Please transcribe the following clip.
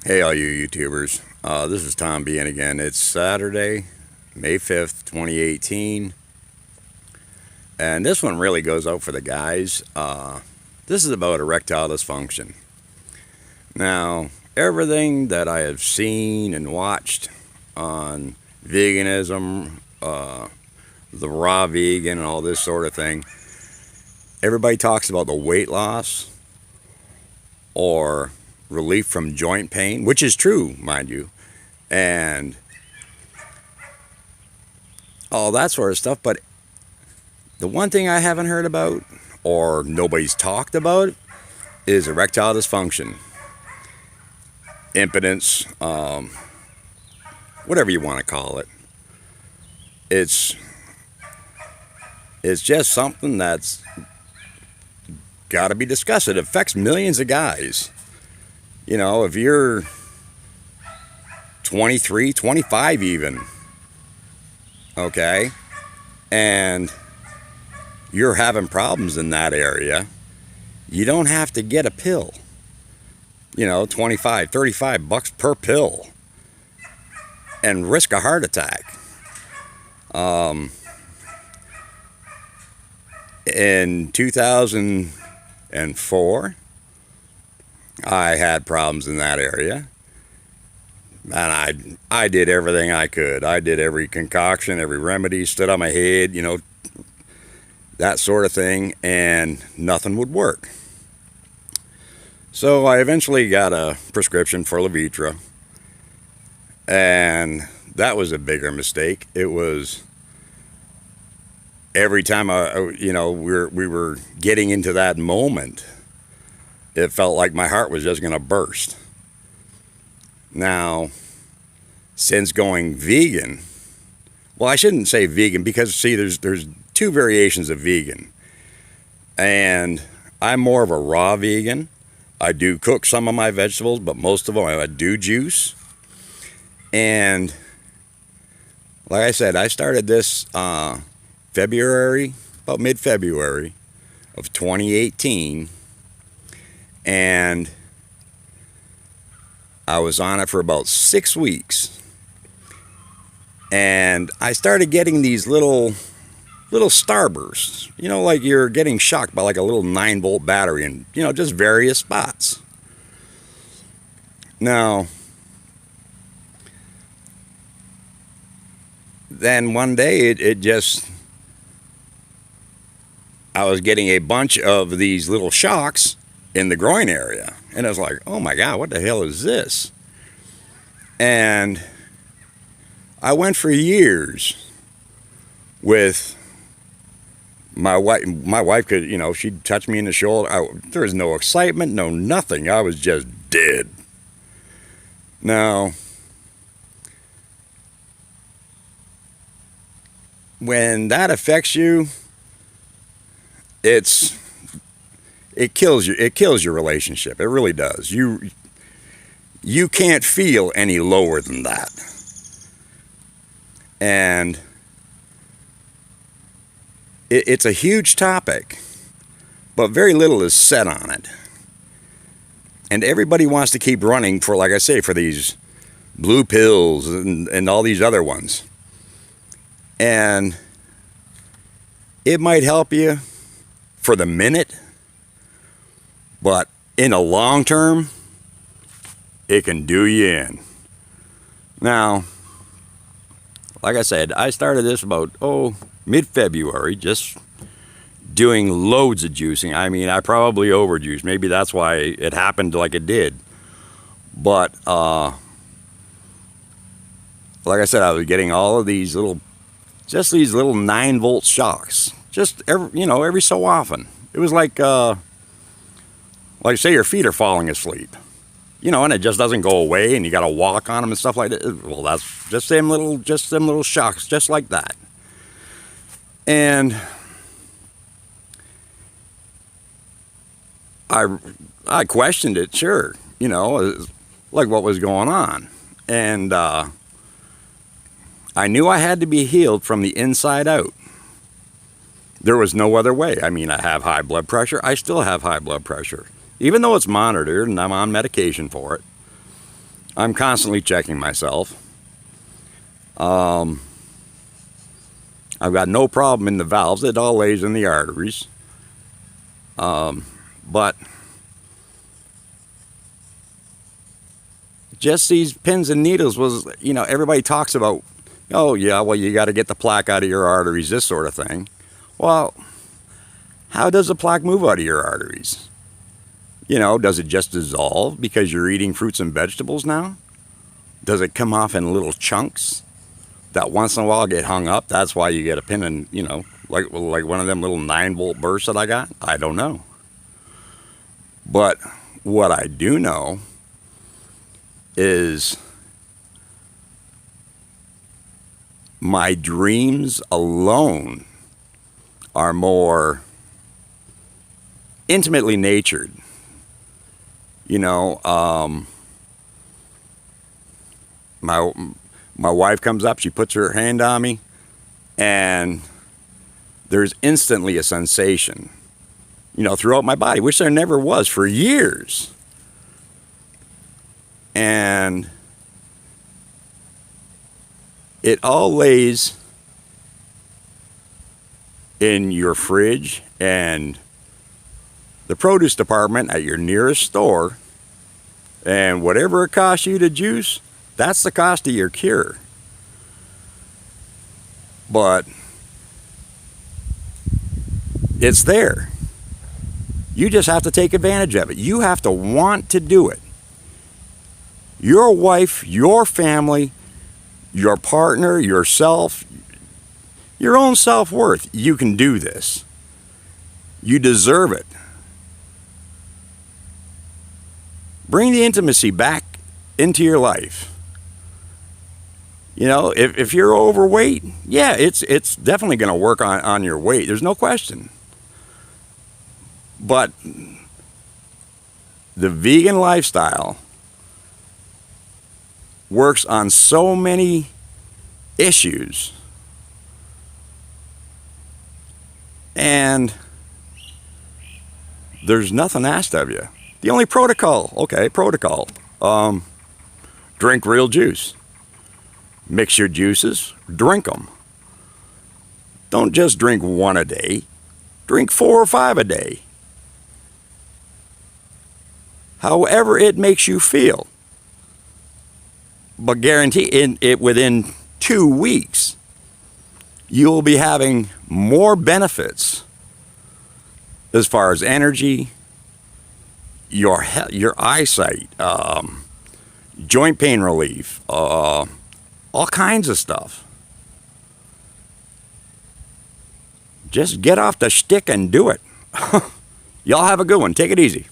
Hey, all you YouTubers. This is Tom being again. It's Saturday, May 5th, 2018. And this one really goes out for the guys. This is about erectile dysfunction. Now, everything that I have seen and watched on veganism, the raw vegan, and all this sort of thing, everybody talks about the weight loss or relief from joint pain, which is true, mind you, and all that sort of stuff. But the one thing I haven't heard about or nobody's talked about is erectile dysfunction, impotence, whatever you want to call it. It's it's just something that's got to be discussed. It affects millions of guys. You know, if you're 23, 25 even, okay, and you're having problems in that area, you don't have to get a pill. 25, $35 per pill and risk a heart attack. In 2004, I had problems in that area, and I did everything I could. I did every concoction, every remedy, stood on my head, that sort of thing, and nothing would work. So I eventually got a prescription for Levitra, and that was a bigger mistake. It was every time we were getting into that moment, it felt like my heart was just going to burst. Now, since going vegan, well, I shouldn't say vegan because, see, there's two variations of vegan. And I'm more of a raw vegan. I do cook some of my vegetables, but most of them I do juice. And like I said, I started this February, about mid-February of 2018. And I was on it for about 6 weeks. And I started getting these little starbursts, like you're getting shocked by like a little 9-volt battery in, just various spots. Now, then one day I was getting a bunch of these little shocks in the groin area. And I was like, oh my God, what the hell is this? And I went for years with my wife. My wife could, she'd touch me in the shoulder. There was no excitement, no nothing. I was just dead. Now, when that affects you, it kills you. It kills your relationship. It really does. You can't feel any lower than that. And it's a huge topic, but very little is said on it. And everybody wants to keep running for, like I say, for these blue pills and all these other ones. And it might help you for the minute, but in the long term, it can do you in. Now, like I said, I started this about, mid-February, just doing loads of juicing. I mean, I probably overjuiced. Maybe that's why it happened like it did. But, like I said, I was getting all of these little 9-volt shocks. Just every so often. It was like say your feet are falling asleep. And it just doesn't go away, and you got to walk on them and stuff like that. Well, that's just them little shocks, just like that. And I questioned it, sure, like what was going on, and I knew I had to be healed from the inside out. There was no other way. I mean, I have high blood pressure. I still have high blood pressure, even though it's monitored and I'm on medication for it. I'm constantly checking myself. I've got no problem in the valves. It all lays in the arteries. But just these pins and needles was, everybody talks about, oh yeah, well, you got to get the plaque out of your arteries, this sort of thing. Well, how does the plaque move out of your arteries? Does it just dissolve because you're eating fruits and vegetables now? Does it come off in little chunks that once in a while get hung up? That's why you get a pin and, like one of them little 9-volt bursts that I got? I don't know. But what I do know is my dreams alone are more intimately natured. My wife comes up, she puts her hand on me, and there's instantly a sensation, throughout my body, which there never was for years. And it all lays in your fridge and the produce department at your nearest store, and whatever it costs you to juice, that's the cost of your cure. But it's there. You just have to take advantage of it. You have to want to do it. Your wife, your family, your partner, yourself, your own self-worth, you can do this. You deserve it. Bring the intimacy back into your life. If you're overweight, yeah, it's definitely going to work on your weight. There's no question. But the vegan lifestyle works on so many issues. And there's nothing asked of you. The only protocol, drink real juice. Mix your juices, drink them. Don't just drink one a day. Drink 4 or 5 a day. However it makes you feel. But guarantee it within 2 weeks, you'll be having more benefits as far as energy, your eyesight, joint pain relief, all kinds of stuff. Just get off the shtick and do it. Y'all have a good one. Take it easy.